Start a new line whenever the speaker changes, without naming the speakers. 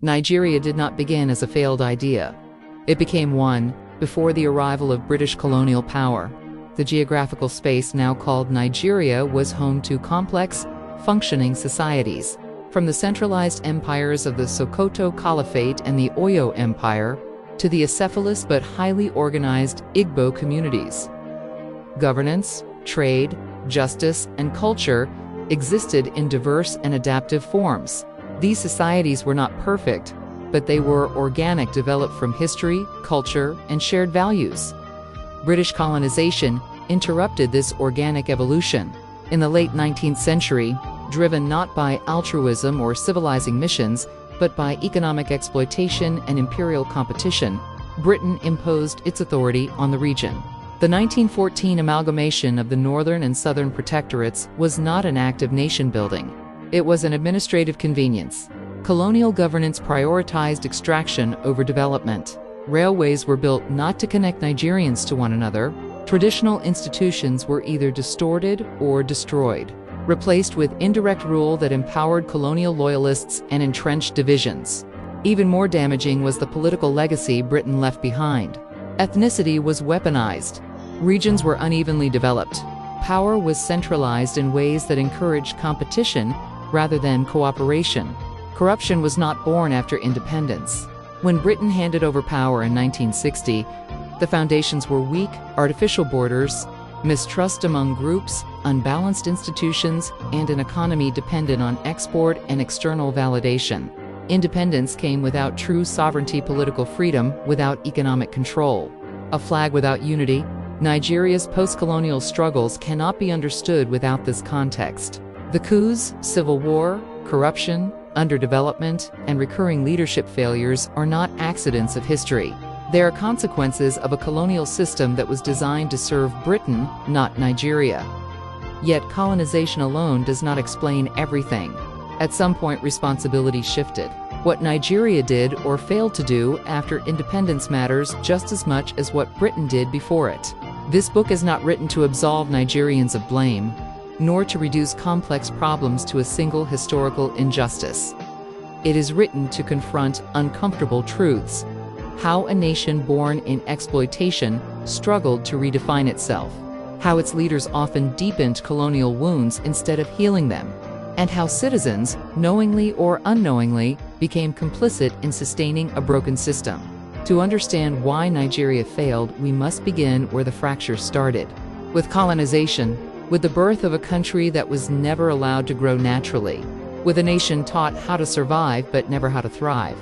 Nigeria did not begin as a failed idea. It became one before the arrival of British colonial power. The geographical space now called Nigeria was home to complex, functioning societies, from the centralized empires of the Sokoto Caliphate and the Oyo Empire to the acephalous but highly organized Igbo communities. Governance, trade, justice, and culture existed in diverse and adaptive forms. These societies were not perfect, but they were organic, developed from history, culture, and shared values. British colonization interrupted this organic evolution. In the late 19th century, driven not by altruism or civilizing missions, but by economic exploitation and imperial competition, Britain imposed its authority on the region. The 1914 amalgamation of the northern and southern protectorates was not an act of nation-building. It was an administrative convenience. Colonial governance prioritized extraction over development. Railways were built not to connect Nigerians to one another. Traditional institutions were either distorted or destroyed, replaced with indirect rule that empowered colonial loyalists and entrenched divisions. Even more damaging was the political legacy Britain left behind. Ethnicity was weaponized. Regions were unevenly developed. Power was centralized in ways that encouraged competition rather than cooperation. Corruption was not born after independence. When Britain handed over power in 1960, the foundations were weak, artificial borders, mistrust among groups, unbalanced institutions, and an economy dependent on export and external validation. Independence came without true sovereignty, political freedom without economic control. A flag without unity. Nigeria's post-colonial struggles cannot be understood without this context. The coups, civil war, corruption, underdevelopment, and recurring leadership failures are not accidents of history. They are consequences of a colonial system that was designed to serve Britain, not Nigeria. Yet colonization alone does not explain everything. At some point, responsibility shifted. What Nigeria did or failed to do after independence matters just as much as what Britain did before it. This book is not written to absolve Nigerians of blame, nor to reduce complex problems to a single historical injustice. It is written to confront uncomfortable truths: how a nation born in exploitation struggled to redefine itself, how its leaders often deepened colonial wounds instead of healing them, and how citizens, knowingly or unknowingly, became complicit in sustaining a broken system. To understand why Nigeria failed, we must begin where the fracture started, with colonization, with the birth of a country that was never allowed to grow naturally, with a nation taught how to survive but never how to thrive.